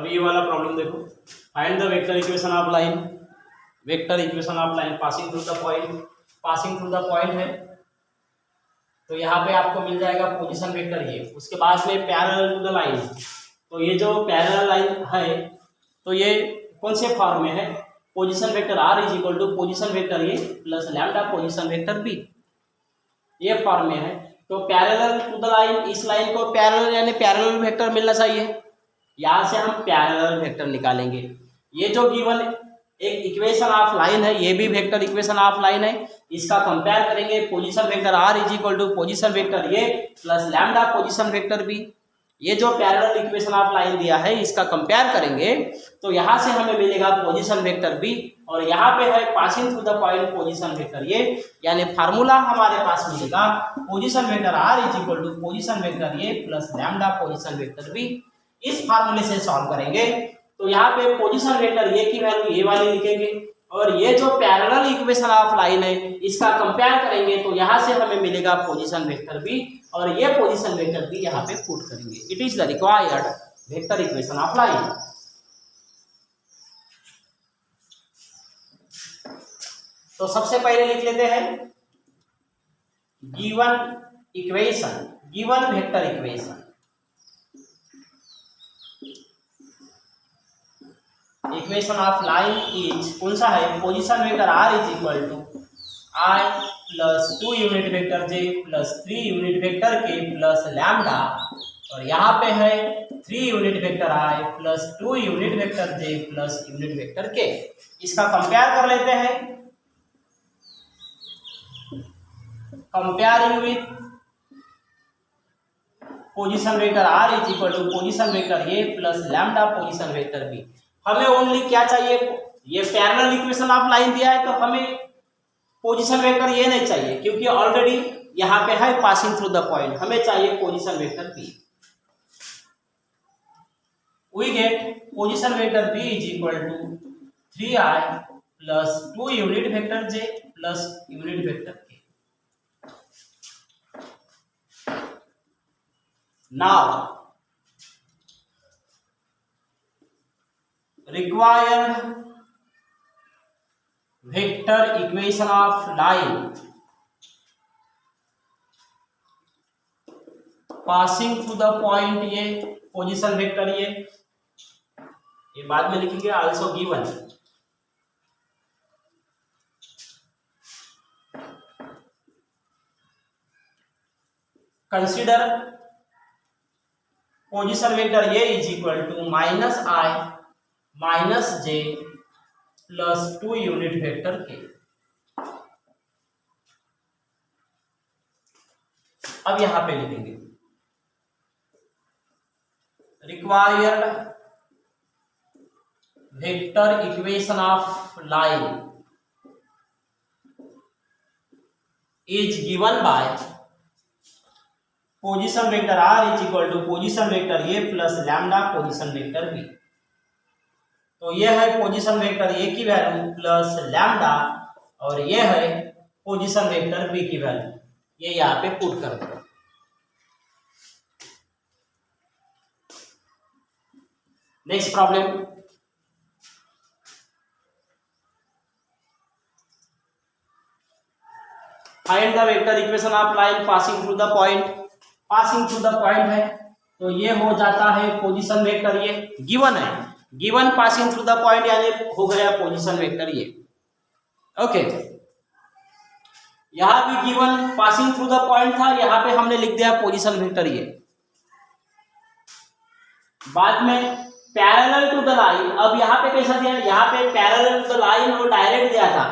अभी ये वाला प्रॉब्लम देखो, find the vector equation of line, vector equation of line passing through the point, passing through the point है तो यहाँ पे आपको मिल जाएगा पोजीशन वेक्टर ये। उसके बाद में पैरेलल टू द लाइन, तो ये जो पैरेलल लाइन है तो ये कौन से फॉर्म में है, position vector R is equal to position vector A plus lambda position vector B, ये फॉर्म में है। तो पैरेलल टू द लाइन, इस लाइन को पैरेलल यानी पैरेलल वेक्टर मिलना चाहिए, यहाँ से हम पैरेलल वेक्टर निकालेंगे। ये जो गिवन एक इक्वेशन ऑफ लाइन है ये भी वेक्टर इक्वेशन ऑफ लाइन है, इसका कंपेयर करेंगे position vector R is equal to position vector A plus lambda position vector B. ये जो पैरेलल इक्वेशन ऑफ लाइन दिया है इसका कंपेयर करेंगे तो यहाँ से हमें मिलेगा पोजीशन वेक्टर बी और यहाँ पे है passing through the point position vector A, यानी फार्मूला हमारे पास मिलेगा position vector R is equal to position vector A plus lambda position vector B. इस फार्मूले से सॉल्व करेंगे तो यहाँ पे पोजीशन वेक्टर ए की वैल्यू ए वाली लिखेंगे और ये जो पैरेलल इक्वेशन ऑफ लाइन है इसका कंपेयर करेंगे तो यहाँ से हमें मिलेगा पोजीशन वेक्टर बी और ये पोजीशन वेक्टर बी यहाँ पे पुट करेंगे। It is the required vector equation of line. तो सबसे पहले लिख लेते हैं given equation, given vector equation. Equation of line is कौन सा है, position vector R is equal to I plus 2 unit vector J plus 3 unit vector K plus lambda और यहाँ पे है 3 unit vector I plus 2 unit vector J plus unit vector K. इसका compare कर लेते हैं, comparing with position vector R is equal to position vector A plus lambda position vector B. हमें only क्या चाहिए, ये पैरेलल इक्वेशन ऑफ लाइन दिया है तो हमें पोजीशन वेक्टर ये नहीं चाहिए क्योंकि ऑलरेडी यहाँ पे है पासिंग थ्रू द पॉइंट, हमें चाहिए position vector B. We get position vector B is equal to 3i plus 2 unit vector J plus unit vector K. Now required vector equation of line passing through the point, ये position vector ये बाद में लिखेंगे, also given consider position vector A is equal to minus I minus J plus 2 unit vector K. अब यहां पे लिखेंगे required vector equation of line is given by position vector R is equal to position vector A plus lambda position vector B. तो ये है position vector A की value plus lambda और ये है पोजीशन वेक्टर बी की value, ये यहाँ पे पुट कर दो। Next problem, find the vector equation of line passing through the point. Passing through the point है तो ये हो जाता है पोजीशन वेक्टर, ये गिवन है, given passing through the point यानी हो गया पोजीशन वेक्टर ये। ओके, यहां भी given passing through the point था, यहां पे हमने लिख दिया पोजीशन वेक्टर ये। बाद में पैरेलल टू द लाइन, अब यहाँ पे कैसा दिया, यहाँ पे पैरेलल टू द लाइन वो डायरेक्ट दिया था,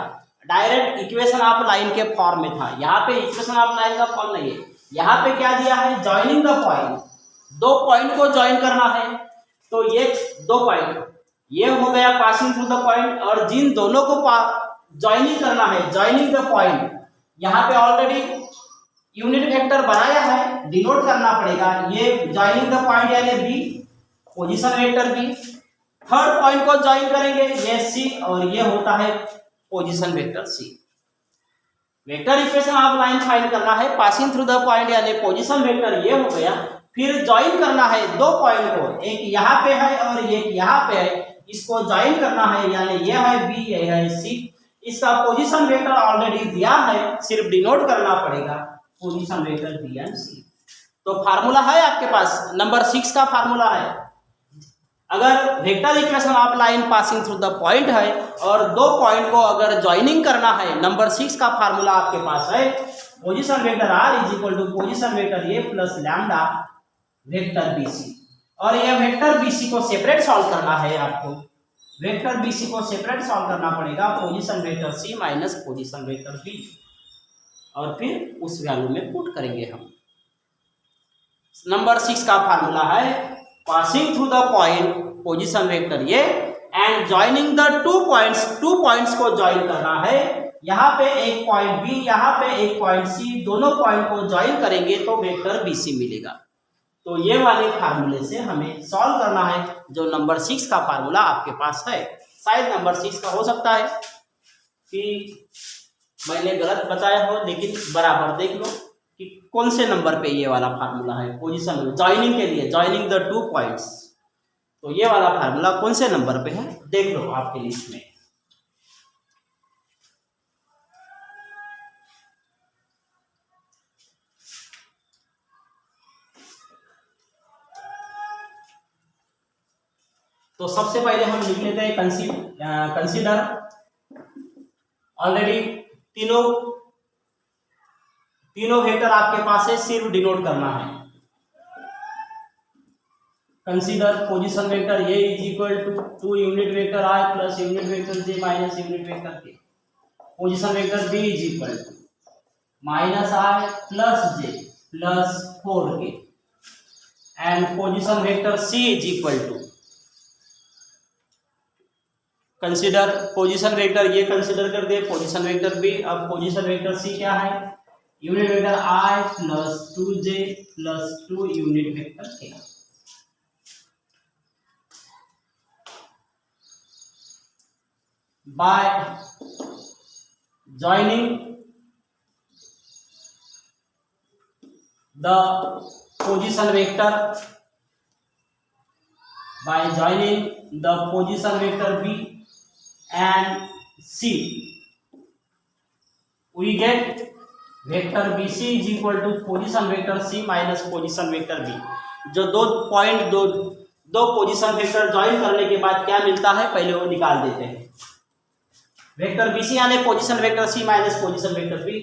डायरेक्ट इक्वेशन ऑफ लाइन के फॉर्म में था। यहाँ पे इक्वेशन ऑफ लाइन का फॉर्म नहीं है, यहाँ पे क्या दिया है, ज्वाइनिंग द पॉइंट, दो पॉइंट को ज्वाइन करना है। तो ये दो पॉइंट, ये हो गया पासिंग थ्रू द पॉइंट और जिन दोनों को ज्वाइनिंग करना है, ज्वाइनिंग द पॉइंट, यहाँ पे ऑलरेडी यूनिट वेक्टर बनाया है, डिनोट करना पड़ेगा। ये ज्वाइनिंग द पॉइंट यानी B, position vector B. Third point को ज्वाइन करेंगे, ये सी और ये होता है position vector C. Vector equation of line find करना है, पासिंग थ्रू द पॉइंट यानी पोजीशन वेक्टर ये हो गया फिर ज्वाइन करना है दो पॉइंट को, एक यहाँ पे है और एक यहाँ पे है, इसको ज्वाइन करना है, यानी ये है बी, ये है सी। इसका पोजीशन वेक्टर ऑलरेडी दिया है, सिर्फ डिनोट करना पड़ेगा पोजीशन वेक्टर बी एंड सी। तो फार्मूला है आपके पास, नंबर 6 का फार्मूला है। अगर vector equation of line passing through the point है और दो पॉइंट को अगर ज्वाइनिंग करना है, नंबर 6 का फार्मूला आपके पास है, position vector R is equal to position vector A plus lambda vector BC. और ये वेक्टर बीसी को सेपरेट सॉल्व करना है आपको, वेक्टर बीसी को सेपरेट सॉल्व करना पड़ेगा, position vector C minus position vector B, और फिर उस वैल्यू में पुट करेंगे हम। नंबर 6 का फार्मूला है passing through the point position vector A and joining the two points को ज्वाइन करना है। यहाँ पे एक पॉइंट बी, यहाँ पे एक पॉइंट सी, दोनों पॉइंट को ज्वाइन करेंगे तो वेक्टर बीसी मिलेगा। तो ये वाले फार्मूले से हमें सॉल्व करना है, जो नंबर 6 का फार्मूला आपके पास है। शायद नंबर 6 का हो सकता है कि मैंने गलत बताया हो, लेकिन बराबर देख लो कि कौन से नंबर पे ये वाला फार्मूला है पोजीशन ज्वाइनिंग के लिए, ज्वाइनिंग द टू पॉइंट्स। तो ये वाला फार्मूला कौन से नंबर पे है देख लो आपके लिस्ट में। तो सबसे पहले हम लिख लेते हैं कंसीडर। ऑलरेडी तीनों वेक्टर आपके पास है, सिर्फ डिनोट करना है। Consider position vector A is equal to unit vector I plus unit vector J minus unit vector K. Position vector B is equal to minus I plus J plus 4k and position vector C is equal to consider position vector ये consider कर दे, position vector B. अब position vector C क्या है, unit vector I plus 2j plus 2 unit vector K. By joining the position vector B and C, we get vector BC is equal to position vector C minus position vector B। जो दो position vector join करने के बाद क्या मिलता है पहले वो निकाल देते हैं। वेक्टर BC यानी position vector C minus position vector B।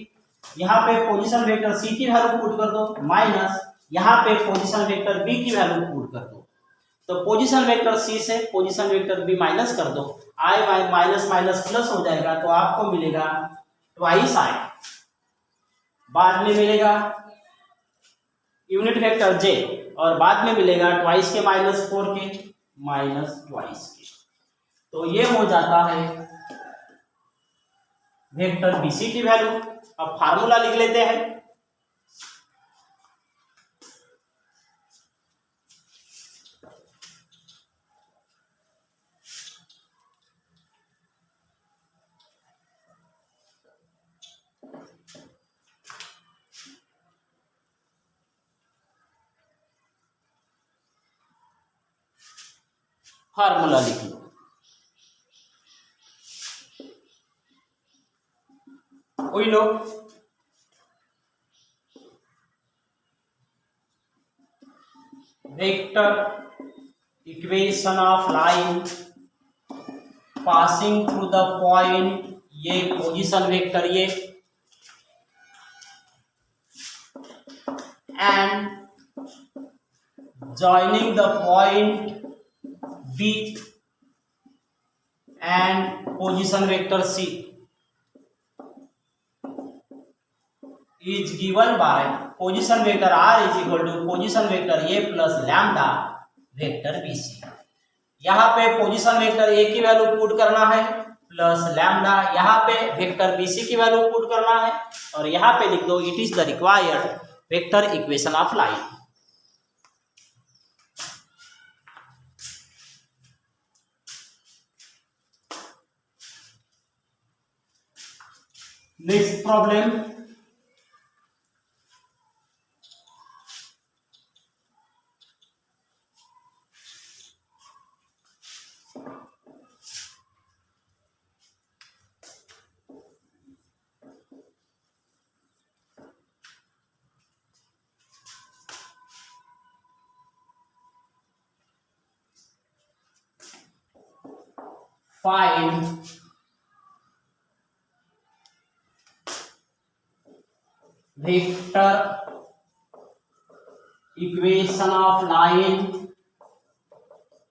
यहाँ पे पोजीशन वेक्टर C की वैल्यू पुट कर दो माइनस यहाँ पे पोजीशन वेक्टर B की वैल्यू पुट कर दो। तो पोजीशन वेक्टर सी से पोजीशन वेक्टर बी माइनस कर दो, आई माइनस माइनस प्लस हो जाएगा, तो आपको मिलेगा ट्वाइस आई। बाद में मिलेगा यूनिट वेक्टर जे और बाद में मिलेगा ट्वाइस के माइनस 4k माइनस ट्वाइस के। तो ये हो जाता है वेक्टर बीसी की वैल्यू। अब फार्मूला लिख लेते हैं। फार्मूला लिख लो, कोई लो vector equation of line passing through the point, ये पोजीशन वेक्टर ये and joining the point B and position vector C is given by position vector R is equal to position vector A plus lambda vector BC। यहाँ पे position vector A की value put करना है plus lambda, यहाँ पे vector BC की value put करना है और यहाँ पे लिख दो it is the required vector equation of line. Next problem, find vector equation of line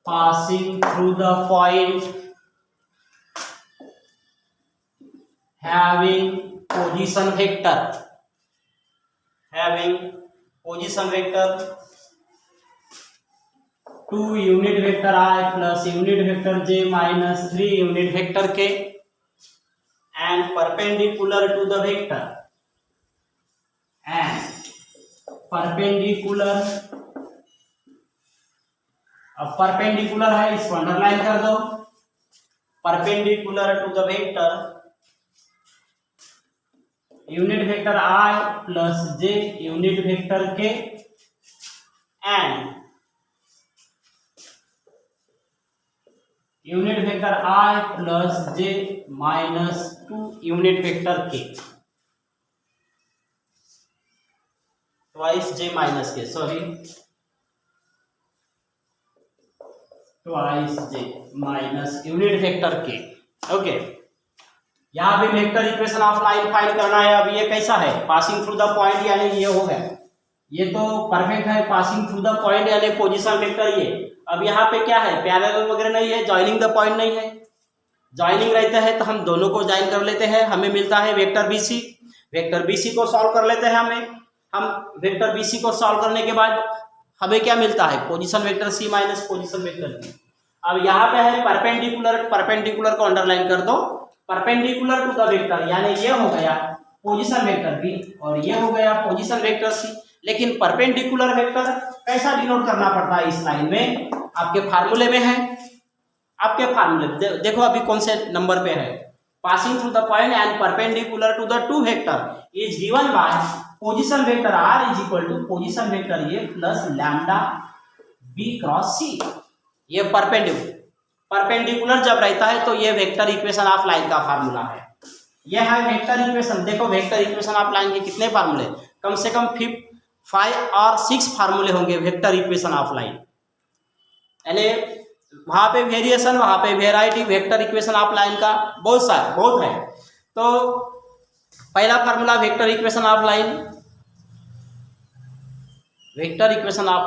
passing through the point having position vector 2 unit vector I plus unit vector j minus 3 unit vector k and perpendicular to the vector अब perpendicular है, इसको underline कर दो। Perpendicular to the vector unit vector I plus J unit vector K and unit vector I plus J minus 2 unit vector K twice J minus K twice J minus unit vector K. Okay, यहाँ पे vector equation of line find करना है। अब ये कैसा है, passing through the point, यानी ये हो गया, ये तो परफेक्ट है, पासिंग थ्रू द पॉइंट यानी पोजीशन वेक्टर ये। अब यहाँ पे क्या है, पैरेलल वगैरह नहीं है, जॉइनिंग द पॉइंट नहीं है। जॉइनिंग रहता है तो हम दोनों को ज्वाइन कर लेते हैं, हमें मिलता है वेक्टर बीसी। वेक्टर बीसी को सॉल्व कर लेते हैं हम वेक्टर बीसी को सॉल्व करने के बाद हमें क्या मिलता है, position vector C minus position vector B. अब यहाँ पे है परपेंडिकुलर को अंडरलाइन कर दो, परपेंडिकुलर टू द वेक्टर, यानी ये हो गया पोजीशन वेक्टर बी और ये हो गया पोजीशन वेक्टर सी। लेकिन परपेंडिकुलर वेक्टर कैसा डिनोट करना पड़ता है इस लाइन में, आपके फार्मूले में है। आपके फार्मूले देखो अभी कौन से नंबर पे है, passing through the point and perpendicular to the two vector is given by position vector R is equal to position vector A plus lambda B cross C. ये परपेंडिकुलर जब रहता है तो ये वेक्टर इक्वेशन ऑफ लाइन का formula है। ये है वेक्टर इक्वेशन। देखो वेक्टर इक्वेशन ऑफ लाइन के कितने फार्मूले, कम से कम 5 और 6 फार्मूले होंगे वेक्टर इक्वेशन ऑफ लाइन। यानी वहाँ पे वेरिएशन, वहाँ पे variety vector equation of line का बहुत है। तो पहला formula vector equation of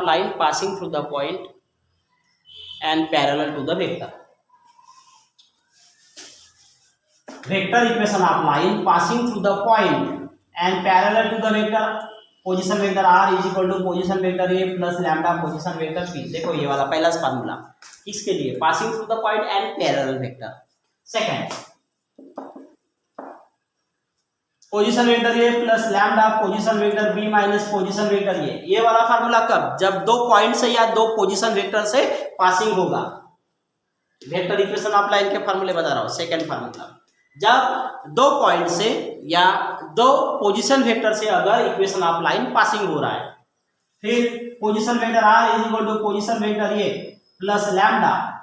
line passing through the point and parallel to the vector. Vector equation of line passing through the point and parallel to the vector, position vector R is equal to position vector A plus lambda position vector B. देखो ये वाला पहला formula किसके लिए, passing through the point and parallel vector. Second, position vector A plus lambda position vector B minus position vector A. ये वाला formula कब, जब 2 पॉइंट से या 2 पोजीशन वेक्टर से पासिंग होगा। वेक्टर इक्वेशन ऑफ लाइन के फार्मूले बता रहा हूं। सेकंड फार्मूला, जब 2 पॉइंट से या 2 पोजीशन वेक्टर से अगर इक्वेशन ऑफ लाइन पासिंग हो रहा है। फिर position vector R is equal to position vector A plus lambda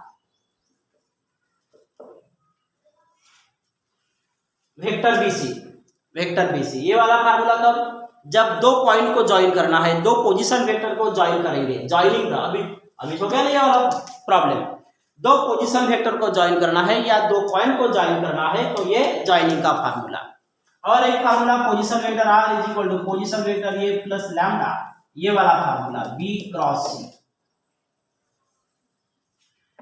vector BC. ये वाला फार्मूला कब, जब 2 पॉइंट को ज्वाइन करना है, 2 पोजीशन वेक्टर को ज्वाइन करेंगे। ज्वाइनिंग का अभी तो क्या नहीं वाला प्रॉब्लम, 2 पोजीशन वेक्टर को ज्वाइन करना है या 2 पॉइंट को ज्वाइन करना है, तो ये ज्वाइनिंग का फार्मूला। और एक formula position vector R is equal to position vector A plus lambda, ये वाला फार्मूला बी क्रॉस सी।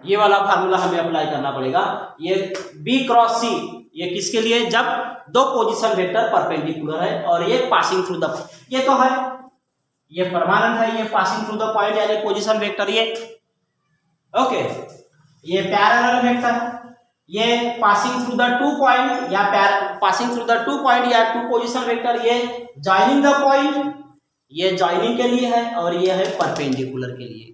ये वाला फार्मूला हमें अप्लाई करना पड़ेगा। ये बी क्रॉस सी ये किसके लिए, जब 2 पोजीशन वेक्टर परपेंडिकुलर है और ये पासिंग थ्रू द, ये तो है, ये परमानेंट है, ये पासिंग थ्रू द पॉइंट यानी पोजीशन वेक्टर ये। ओके, ये पैरेलल वेक्टर, ये पासिंग थ्रू द 2 पॉइंट या पासिंग थ्रू द 2 पॉइंट या 2 पोजीशन वेक्टर, ये जॉइनिंग द पॉइंट, ये जॉइनिंग के लिए है और ये है परपेंडिकुलर के लिए।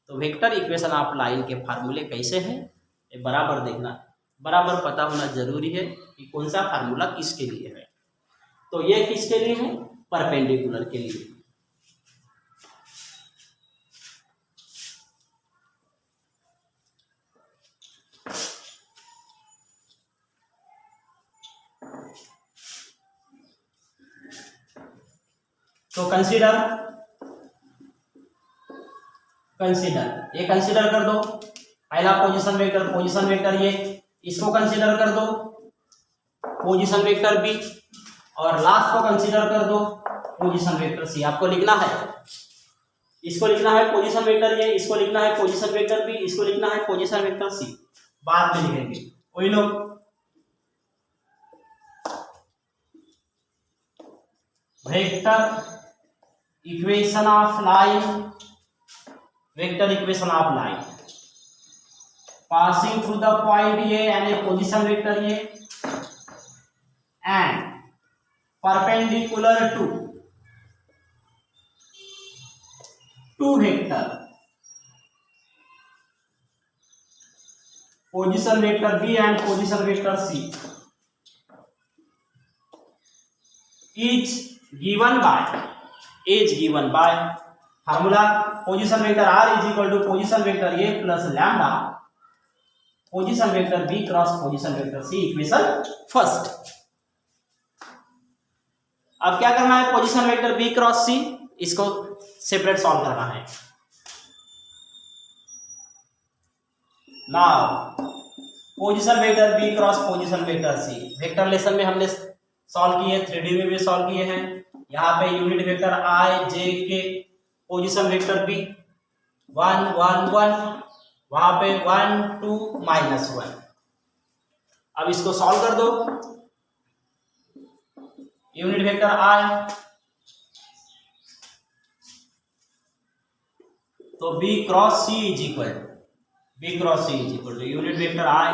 तो वेक्टर इक्वेशन ऑफ लाइन के फार्मूले कैसे हैं, ये बराबर देखना, बराबर पता होना जरूरी है कि कौन सा फार्मूला किसके लिए है। तो ये किसके लिए है, परपेंडिकुलर के लिए। तो कंसीडर ये कंसीडर कर दो। पहला पोजीशन वेक्टर ये इसको कंसीडर कर दो पोजीशन वेक्टर बी, और लास्ट को कंसीडर कर दो पोजीशन वेक्टर सी। आपको लिखना है, इसको लिखना है पोजीशन वेक्टर ए, इसको लिखना है पोजीशन वेक्टर बी, इसको लिखना है पोजीशन वेक्टर सी, बाद में लिखेंगे वही लोग। Vector equation of line, vector equation of line passing through the point A यानी position vector A and perpendicular to vector position vector B and position vector C is given by formula position vector R is equal to position vector A plus lambda position vector B cross position vector C, equation first. अब क्या करना है, position vector B cross C इसको separate solve करना है। Now position vector B cross position vector C vector relation में हमने solve किए, 3D में भी सॉल्व किए हैं। यहाँ पे यूनिट वेक्टर आई जे के, पोजीशन वेक्टर बी 1 1 1, वहां पे 1 2 -1। अब इसको सॉल्व कर दो, यूनिट वेक्टर आई तो B cross C is equal to unit vector I,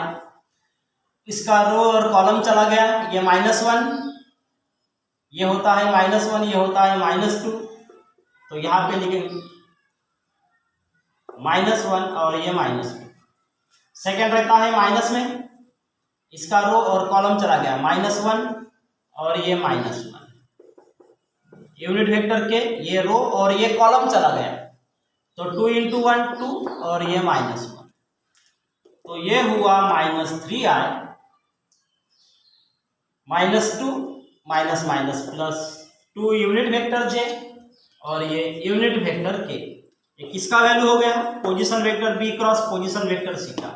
इसका रो और कॉलम चला गया, ये -1, ये होता है -1, ये होता है -2, तो यहाँ पे लिखेंगे -1 और ये -2। सेकेंड रहता है माइनस में, इसका रो और कॉलम चला गया, -1 और ये -1। यूनिट वेक्टर के ये रो और ये कॉलम चला गया, तो 2 × 1 2 और ये -1, तो ये हुआ -3i -2 +2 यूनिट वेक्टर जे और ये यूनिट वेक्टर के। ये किसका वैल्यू हो गया, position vector B cross position vector C का।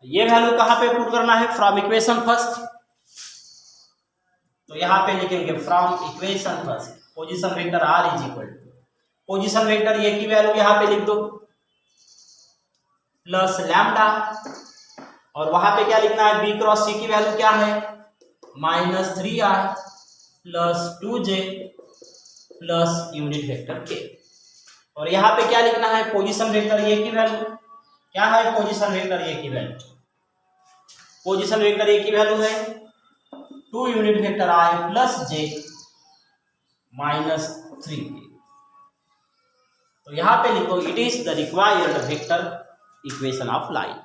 ये वैल्यू कहाँ पे पुट करना है, फ्रॉम इक्वेशन फर्स्ट, तो यहाँ पे लिखेंगे from equation first position vector R is equal to position vector A की वैल्यू यहाँ पे लिख दो प्लस लैम्डा, और वहां पे क्या लिखना है, बी क्रॉस सी की वैल्यू क्या है, -3i + 2j plus unit vector के। और यहाँ पे क्या लिखना है, पोजीशन वेक्टर ए की वैल्यू क्या है, पोजीशन वेक्टर ए की वैल्यू है 2 यूनिट वेक्टर i + j -3। तो यहाँ पे लिखो it is the required vector equation of line.